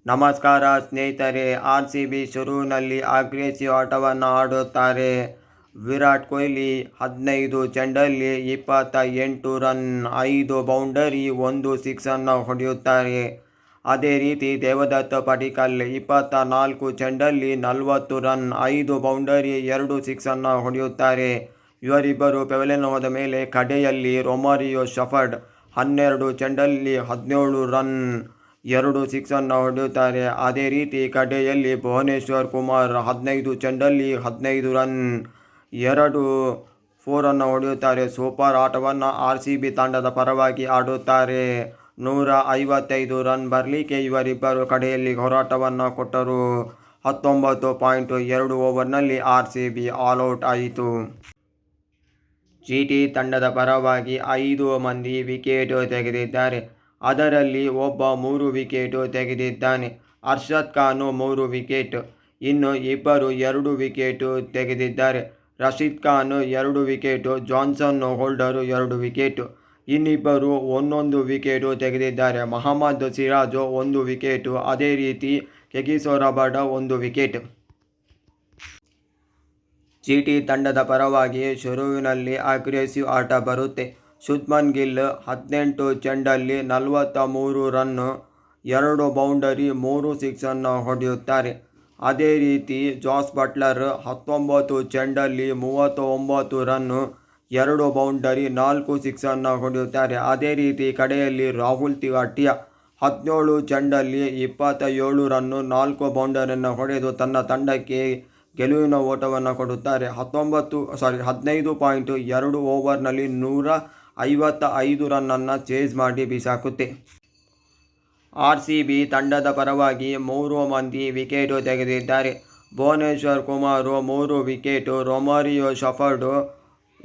ನಮಸ್ಕಾರ ಸ್ನೇಹಿತರೆ. RCB ಶುರುವಿನಲ್ಲಿ aggressive ಆಟವನ್ನು ಆಡುತ್ತಾರೆ. Virat Kohli 15 ಚೆಂಡಲ್ಲಿ 28 run, 5 boundary, 1 ಸಿಕ್ಸನ್ನು ಹೊಡೆಯುತ್ತಾರೆ. ಅದೇ ರೀತಿ ದೇವದತ್ ಪಡಿಕ್ಕಲ್ 24 ಚೆಂಡಲ್ಲಿ 40 ರನ್, 5 ಬೌಂಡರಿ, 2 ಸಿಕ್ಸನ್ನು ಹೊಡೆಯುತ್ತಾರೆ. ಇವರಿಬ್ಬರು ಪೆವಿಲಿಯನ್ ಹೋದ ಮೇಲೆ ಕಡೆಯಲ್ಲಿ ರೊಮಾರಿಯೋ ಶೆಫರ್ಡ್ 12 ಚೆಂಡಲ್ಲಿ 17 ರನ್, 2 ಸಿಕ್ಸನ್ನು ಹೊಡೆಯುತ್ತಾರೆ. ಅದೇ ರೀತಿ ಕಡೆಯಲ್ಲಿ ಭುವನೇಶ್ವರ್ ಕುಮಾರ್ 15 ಚೆಂಡಲ್ಲಿ 15 ರನ್, 2 4 ಹೊಡೆಯುತ್ತಾರೆ. ಸೂಪರ್ ಆಟವನ್ನು RCB ತಂಡದ ಪರವಾಗಿ ಆಡುತ್ತಾರೆ. 155 ರನ್ ಬರಲಿಕ್ಕೆ ಇವರಿಬ್ಬರು ಕಡೆಯಲ್ಲಿ ಹೋರಾಟವನ್ನು ಕೊಟ್ಟರು. 19.2 ಓವರ್ನಲ್ಲಿ RCB ಆಲ್ಔಟ್ ಆಯಿತು. GT ತಂಡದ ಪರವಾಗಿ 5 ಮಂದಿ ವಿಕೆಟ್ ತೆಗೆದಿದ್ದಾರೆ. ಅದರಲ್ಲಿ ಒಬ್ಬ 3 ವಿಕೆಟ್ ತೆಗೆದಿದ್ದಾನೆ. ಅರ್ಷದ್ ಖಾನ್ 3 ವಿಕೆಟ್, ಇನ್ನು ಇಬ್ಬರು 2 ವಿಕೆಟ್ ತೆಗೆದಿದ್ದಾರೆ. Rashid Khan 2 wicket, Johnson Holder 2 wicket, ಇನ್ನಿಬ್ಬರು 1 ವಿಕೆಟ್ ತೆಗೆದಿದ್ದಾರೆ. ಮೊಹಮ್ಮದ್ ಸಿರಾಜ್ 1 ವಿಕೆಟ್, ಅದೇ ರೀತಿ ಕೆಗಿಸೋ ರಬಾಡ 1 ವಿಕೆಟ್. GT ತಂಡದ ಪರವಾಗಿ ಶುರುವಿನಲ್ಲಿ ಅಗ್ರೆಸಿವ್ ಆಟ ಬರುತ್ತೆ. Shubman Gill 18 ಚೆಂಡಲ್ಲಿ 43 run, 2 boundary, 3 ಸಿಕ್ಸನ್ನು ಹೊಡೆಯುತ್ತಾರೆ. ಅದೇ ರೀತಿ ಜಾಸ್ ಬಟ್ಲರ್ 19 ಚೆಂಡಲ್ಲಿ 39 ರನ್, 2 ಬೌಂಡರಿ, 4 ಸಿಕ್ಸನ್ನು ಹೊಡೆಯುತ್ತಾರೆ. ಅದೇ ರೀತಿ ಕಡೆಯಲ್ಲಿ ರಾಹುಲ್ ತಿವಾಟಿಯಾ 17 ಚೆಂಡಲ್ಲಿ 27 ರನ್, 4 ಬೌಂಡರಿಯನ್ನು ಹೊಡೆದು ತನ್ನ ತಂಡಕ್ಕೆ ಗೆಲುವಿನ ಓಟವನ್ನು ಕೊಡುತ್ತಾರೆ. 15.2 ಓವರ್ನಲ್ಲಿ 155 ರನ್ನನ್ನು ಚೇಸ್ ಮಾಡಿ ಬಿಸಾಕುತ್ತೆ. RCB ತಂಡದ ಪರವಾಗಿ 3 ಮಂದಿ ವಿಕೆಟ್ ತೆಗೆದಿದ್ದಾರೆ. Bhuvneshwar Kumar 3 wicket, Romario Shepherd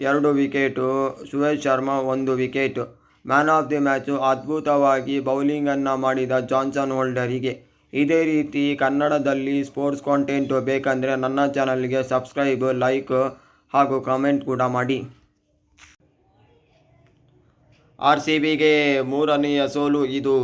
2 wicket, Suyash Sharma 1 wicket. Man of the match ಅದ್ಭುತವಾಗಿ ಬೌಲಿಂಗನ್ನು ಮಾಡಿದ ಜಾನ್ಸನ್ ಹೋಲ್ಡರಿಗೆ. ಇದೇ ರೀತಿ ಕನ್ನಡದಲ್ಲಿ ಸ್ಪೋರ್ಟ್ಸ್ ಕಾಂಟೆಂಟ್ ಬೇಕಂದರೆ ನನ್ನ ಚಾನಲ್ಗೆ ಸಬ್ಸ್ಕ್ರೈಬ್, ಲೈಕ್ ಹಾಗೂ ಕಾಮೆಂಟ್ ಕೂಡ ಮಾಡಿ. RCBಗೆ 3ನೇ ಸೋಲು ಇದು.